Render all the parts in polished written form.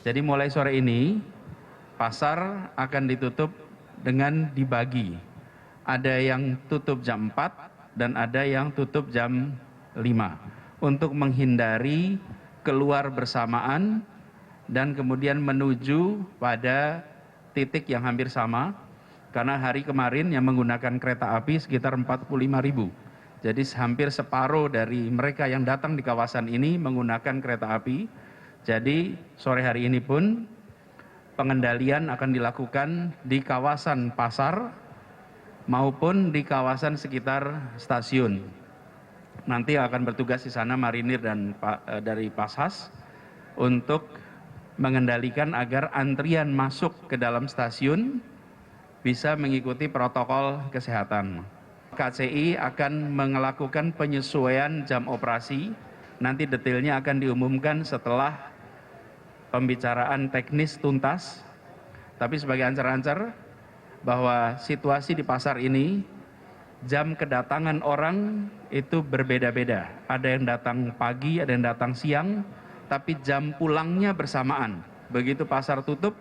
Jadi mulai sore ini pasar akan ditutup dengan dibagi. Ada yang tutup jam 4 dan ada yang tutup jam 5 untuk menghindari keluar bersamaan dan kemudian menuju pada titik yang hampir sama, karena hari kemarin yang menggunakan kereta api sekitar 45.000. Jadi hampir separuh dari mereka yang datang di kawasan ini menggunakan kereta api. Jadi sore hari ini pun pengendalian akan dilakukan di kawasan pasar maupun di kawasan sekitar stasiun. Nanti akan bertugas di sana marinir dan dari Pashas untuk mengendalikan agar antrian masuk ke dalam stasiun bisa mengikuti protokol kesehatan. KCI akan melakukan penyesuaian jam operasi, nanti detailnya akan diumumkan setelah pembicaraan teknis tuntas. Tapi sebagai ancar-ancar bahwa situasi di pasar ini, jam kedatangan orang itu berbeda-beda. Ada yang datang pagi, ada yang datang siang, tapi jam pulangnya bersamaan. Begitu pasar tutup,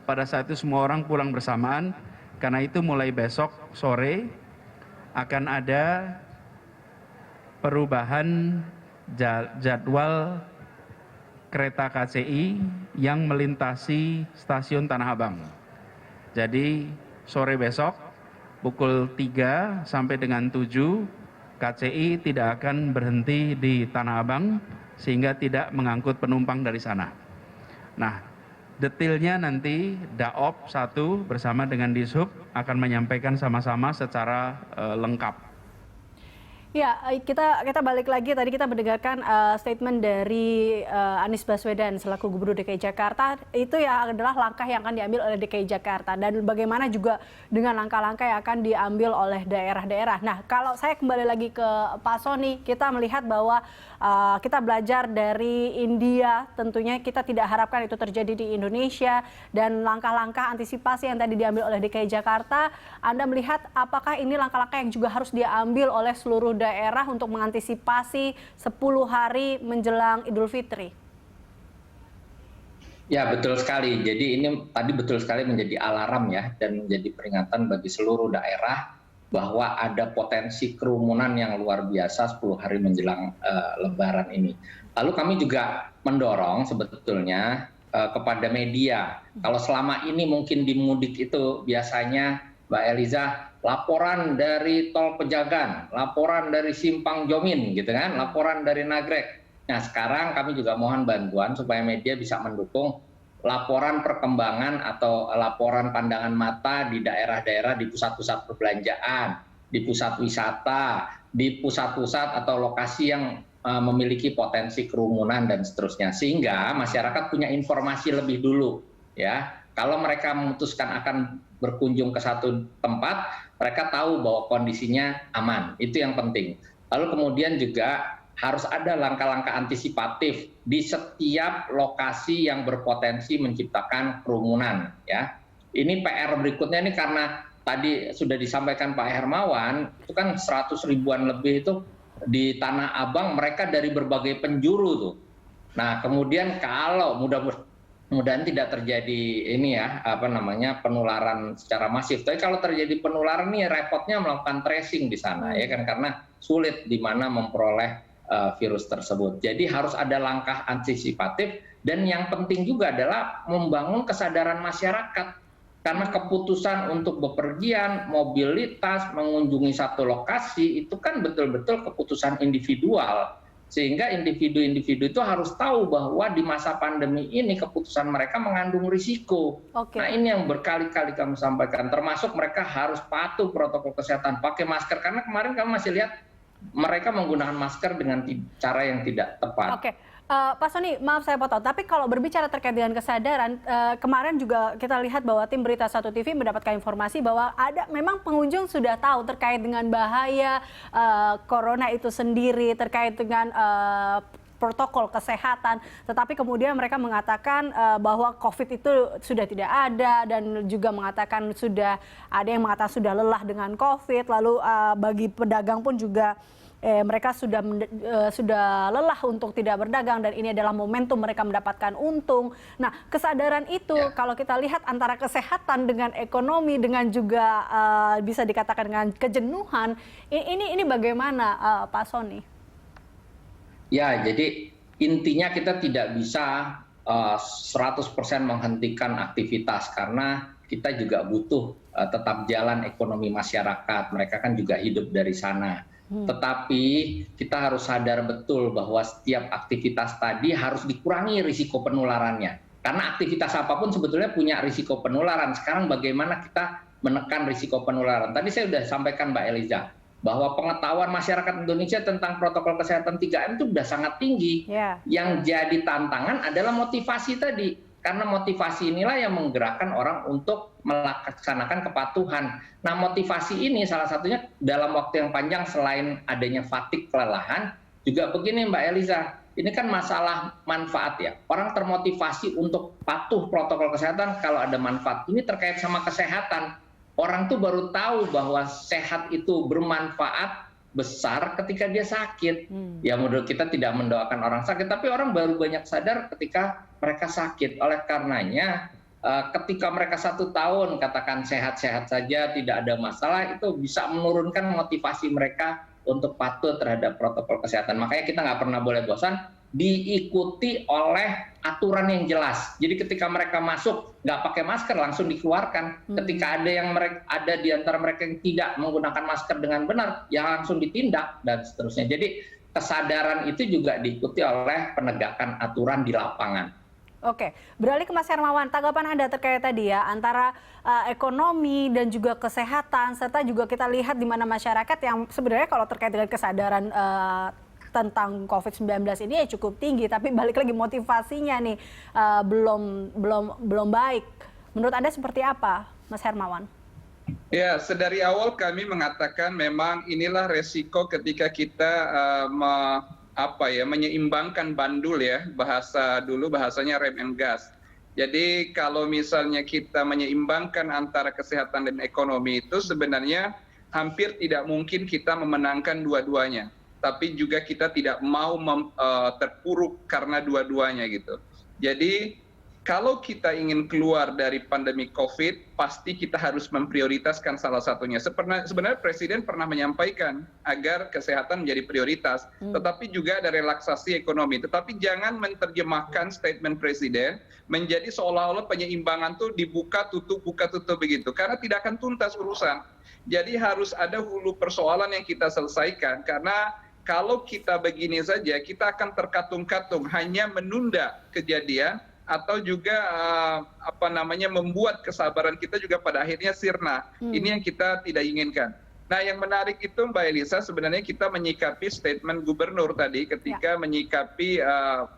pada saat itu semua orang pulang bersamaan. Karena itu mulai besok sore akan ada perubahan jadwal kereta KCI yang melintasi stasiun Tanah Abang. Jadi sore besok pukul 3 sampai dengan 7 KCI tidak akan berhenti di Tanah Abang sehingga tidak mengangkut penumpang dari sana. Nah, detailnya nanti Daop 1 bersama dengan Dishub akan menyampaikan sama-sama secara lengkap. Ya, kita balik lagi. Tadi kita mendengarkan statement dari Anies Baswedan selaku Gubernur DKI Jakarta. Itu ya adalah langkah yang akan diambil oleh DKI Jakarta dan bagaimana juga dengan langkah-langkah yang akan diambil oleh daerah-daerah. Nah, kalau saya kembali lagi ke Pak Sony, kita melihat bahwa kita belajar dari India, tentunya kita tidak harapkan itu terjadi di Indonesia, dan langkah-langkah antisipasi yang tadi diambil oleh DKI Jakarta, Anda melihat apakah ini langkah-langkah yang juga harus diambil oleh seluruh daerah untuk mengantisipasi 10 hari menjelang Idul Fitri? Ya, betul sekali. Jadi ini tadi betul sekali menjadi alarm ya, dan menjadi peringatan bagi seluruh daerah bahwa ada potensi kerumunan yang luar biasa 10 hari menjelang Lebaran ini. Lalu kami juga mendorong sebetulnya kepada media. Kalau selama ini mungkin di mudik itu biasanya Mbak Eliza, laporan dari Tol Pejagan, laporan dari Simpang Jomin gitu kan, laporan dari Nagrek. Nah, sekarang kami juga mohon bantuan supaya media bisa mendukung laporan perkembangan atau laporan pandangan mata di daerah-daerah, di pusat-pusat perbelanjaan, di pusat wisata, di pusat-pusat atau lokasi yang memiliki potensi kerumunan dan seterusnya, sehingga masyarakat punya informasi lebih dulu ya. Kalau mereka memutuskan akan berkunjung ke satu tempat, mereka tahu bahwa kondisinya aman. Itu yang penting. Lalu kemudian juga harus ada langkah-langkah antisipatif di setiap lokasi yang berpotensi menciptakan kerumunan ya. Ini PR berikutnya nih, karena tadi sudah disampaikan Pak Hermawan, itu kan 100 ribuan lebih itu di Tanah Abang, mereka dari berbagai penjuru tuh. Nah, kemudian kalau mudah-mudahan tidak terjadi ini ya, penularan secara masif. Tapi kalau terjadi penularan nih, repotnya melakukan tracing di sana ya kan, karena sulit di mana memperoleh virus tersebut. Jadi harus ada langkah antisipatif, dan yang penting juga adalah membangun kesadaran masyarakat. Karena keputusan untuk bepergian, mobilitas, mengunjungi satu lokasi itu kan betul-betul keputusan individual. Sehingga individu-individu itu harus tahu bahwa di masa pandemi ini keputusan mereka mengandung risiko. Nah, ini yang berkali-kali kami sampaikan, termasuk mereka harus patuh protokol kesehatan, pakai masker, karena kemarin kami masih lihat mereka menggunakan masker dengan cara yang tidak tepat. Oke. Pak Sony, maaf saya potong, tapi kalau berbicara terkait dengan kesadaran, kemarin juga kita lihat bahwa tim Berita 1 TV mendapatkan informasi bahwa ada memang pengunjung sudah tahu terkait dengan bahaya corona itu sendiri, terkait dengan protokol kesehatan, tetapi kemudian mereka mengatakan bahwa COVID itu sudah tidak ada, dan juga mengatakan sudah ada yang mengatakan sudah lelah dengan COVID. Lalu bagi pedagang pun juga mereka sudah lelah untuk tidak berdagang dan ini adalah momentum mereka mendapatkan untung. Nah, kesadaran itu kalau kita lihat antara kesehatan dengan ekonomi dengan juga bisa dikatakan dengan kejenuhan, ini bagaimana Pak Sony? Ya, jadi intinya kita tidak bisa 100% menghentikan aktivitas karena kita juga butuh tetap jalan ekonomi masyarakat. Mereka kan juga hidup dari sana. Tetapi kita harus sadar betul bahwa setiap aktivitas tadi harus dikurangi risiko penularannya. Karena aktivitas apapun sebetulnya punya risiko penularan. Sekarang bagaimana kita menekan risiko penularan? Tadi saya sudah sampaikan Mbak Eliza, bahwa pengetahuan masyarakat Indonesia tentang protokol kesehatan 3M itu sudah sangat tinggi. Yang jadi tantangan adalah motivasi tadi. Karena motivasi inilah yang menggerakkan orang untuk melaksanakan kepatuhan. Nah, motivasi ini salah satunya dalam waktu yang panjang selain adanya fatigue, kelelahan, juga begini Mbak Eliza, ini kan masalah manfaat ya. Orang termotivasi untuk patuh protokol kesehatan kalau ada manfaat. Ini terkait sama kesehatan. Orang tuh baru tahu bahwa sehat itu bermanfaat besar ketika dia sakit. Ya menurut kita tidak mendoakan orang sakit, tapi orang baru banyak sadar ketika mereka sakit. Oleh karenanya ketika mereka 1 tahun katakan sehat-sehat saja, tidak ada masalah, itu bisa menurunkan motivasi mereka untuk patuh terhadap protokol kesehatan. Makanya kita nggak pernah boleh bosan, diikuti oleh aturan yang jelas. Jadi ketika mereka masuk nggak pakai masker langsung dikeluarkan. Ketika ada di antara mereka yang tidak menggunakan masker dengan benar, ya langsung ditindak dan seterusnya. Jadi kesadaran itu juga diikuti oleh penegakan aturan di lapangan. Oke, beralih ke Mas Hermawan, tanggapan Anda terkait tadi ya antara ekonomi dan juga kesehatan, serta juga kita lihat di mana masyarakat yang sebenarnya kalau terkait dengan kesadaran tentang COVID-19 ini ya cukup tinggi, tapi balik lagi motivasinya nih belum baik. Menurut Anda seperti apa, Mas Hermawan? Ya, sedari awal kami mengatakan memang inilah resiko ketika kita menyeimbangkan bandul ya, bahasanya rem and gas. Jadi kalau misalnya kita menyeimbangkan antara kesehatan dan ekonomi itu sebenarnya hampir tidak mungkin kita memenangkan dua-duanya. Tapi juga kita tidak mau terpuruk karena dua-duanya gitu. Jadi kalau kita ingin keluar dari pandemi COVID, pasti kita harus memprioritaskan salah satunya. Sebenarnya Presiden pernah menyampaikan agar kesehatan menjadi prioritas, tetapi juga ada relaksasi ekonomi. Tetapi jangan menerjemahkan statement Presiden menjadi seolah-olah penyeimbangan itu buka tutup begitu. Karena tidak akan tuntas urusan. Jadi harus ada hulu persoalan yang kita selesaikan. Karena kalau kita begini saja, kita akan terkatung-katung hanya menunda kejadian atau juga membuat kesabaran kita juga pada akhirnya sirna. Ini yang kita tidak inginkan. Nah, yang menarik itu Mbak Elisa, sebenarnya kita menyikapi statement gubernur tadi ketika menyikapi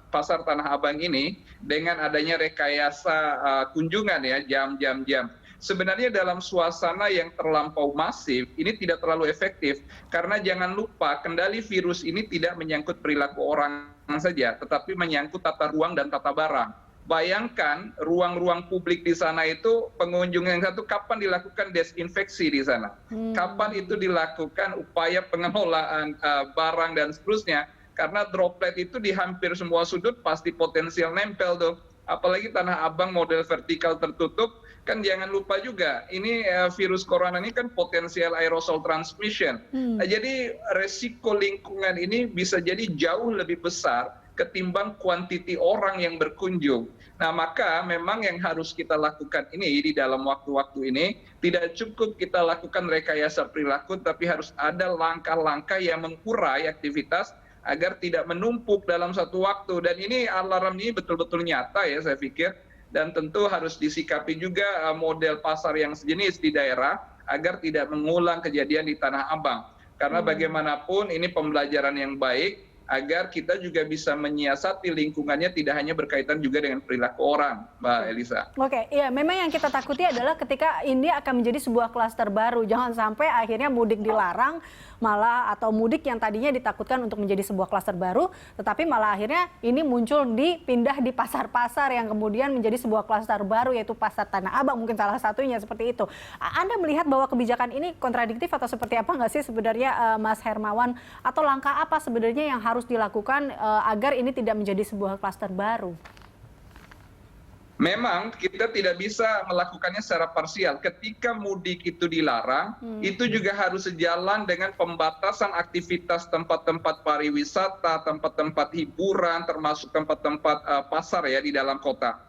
pasar Tanah Abang ini dengan adanya rekayasa kunjungan ya, jam-jam. Sebenarnya dalam suasana yang terlampau masif, ini tidak terlalu efektif. Karena jangan lupa, kendali virus ini tidak menyangkut perilaku orang saja, tetapi menyangkut tata ruang dan tata barang. Bayangkan ruang-ruang publik di sana itu pengunjung yang satu kapan dilakukan desinfeksi di sana, kapan itu dilakukan upaya pengelolaan barang dan seterusnya, karena droplet itu di hampir semua sudut pasti potensial nempel tuh, apalagi Tanah Abang model vertikal tertutup, kan jangan lupa juga ini virus corona ini kan potensial aerosol transmission. Nah, jadi resiko lingkungan ini bisa jadi jauh lebih besar ketimbang kuantiti orang yang berkunjung. Nah, maka memang yang harus kita lakukan ini di dalam waktu-waktu ini tidak cukup kita lakukan rekayasa perilaku, tapi harus ada langkah-langkah yang mengurai aktivitas agar tidak menumpuk dalam satu waktu. Dan ini alarm ini betul-betul nyata ya saya pikir, dan tentu harus disikapi juga model pasar yang sejenis di daerah agar tidak mengulang kejadian di Tanah Abang. Karena bagaimanapun ini pembelajaran yang baik agar kita juga bisa menyiasati lingkungannya tidak hanya berkaitan juga dengan perilaku orang, Mbak Elisa. Oke, ya memang yang kita takuti adalah ketika ini akan menjadi sebuah klaster baru. Jangan sampai akhirnya mudik dilarang, malah atau mudik yang tadinya ditakutkan untuk menjadi sebuah klaster baru, tetapi malah akhirnya ini muncul dipindah di pasar-pasar yang kemudian menjadi sebuah klaster baru, yaitu Pasar Tanah Abang mungkin salah satunya seperti itu. Anda melihat bahwa kebijakan ini kontradiktif atau seperti apa nggak sih sebenarnya Mas Hermawan? Atau langkah apa sebenarnya yang harus dilakukan agar ini tidak menjadi sebuah klaster baru? Memang kita tidak bisa melakukannya secara parsial. Ketika mudik itu dilarang, itu juga harus sejalan dengan pembatasan aktivitas tempat-tempat pariwisata, tempat-tempat hiburan, termasuk tempat-tempat pasar ya di dalam kota.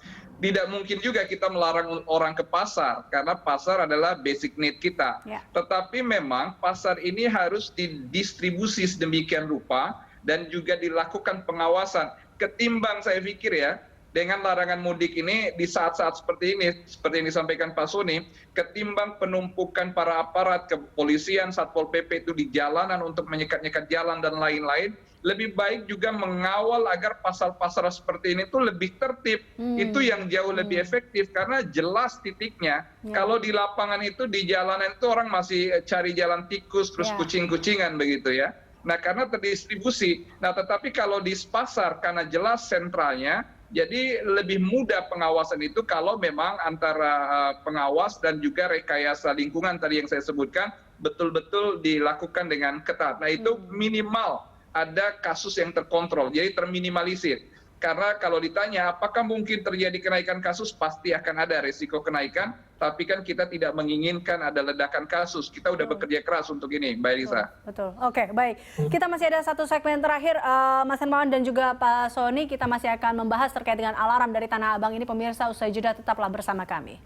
Tidak mungkin juga kita melarang orang ke pasar, karena pasar adalah basic need kita. Tetapi memang pasar ini harus didistribusi sedemikian rupa dan juga dilakukan pengawasan. Ketimbang saya pikir ya, dengan larangan mudik ini di saat-saat seperti ini, seperti yang disampaikan Pak Soni, ketimbang penumpukan para aparat kepolisian, Satpol PP itu di jalanan untuk menyekat-nyekat jalan dan lain-lain, lebih baik juga mengawal agar pasar-pasar seperti ini tuh lebih tertib. Itu yang jauh lebih efektif karena jelas titiknya. Kalau di lapangan itu, di jalanan itu orang masih cari jalan tikus, terus kucing-kucingan begitu ya. Nah karena terdistribusi. Nah tetapi kalau di pasar karena jelas sentralnya, jadi lebih mudah pengawasan itu kalau memang antara pengawas dan juga rekayasa lingkungan tadi yang saya sebutkan betul-betul dilakukan dengan ketat. Nah itu minimal ada kasus yang terkontrol, jadi terminimalisir. Karena kalau ditanya apakah mungkin terjadi kenaikan kasus, pasti akan ada resiko kenaikan, tapi kan kita tidak menginginkan ada ledakan kasus. Kita udah bekerja keras untuk ini, Mbak Elisa. Betul. Oke, baik. Kita masih ada satu segmen terakhir, Mas Hermawan dan juga Pak Soni. Kita masih akan membahas terkait dengan alarm dari Tanah Abang ini. Pemirsa, usai jeda tetaplah bersama kami.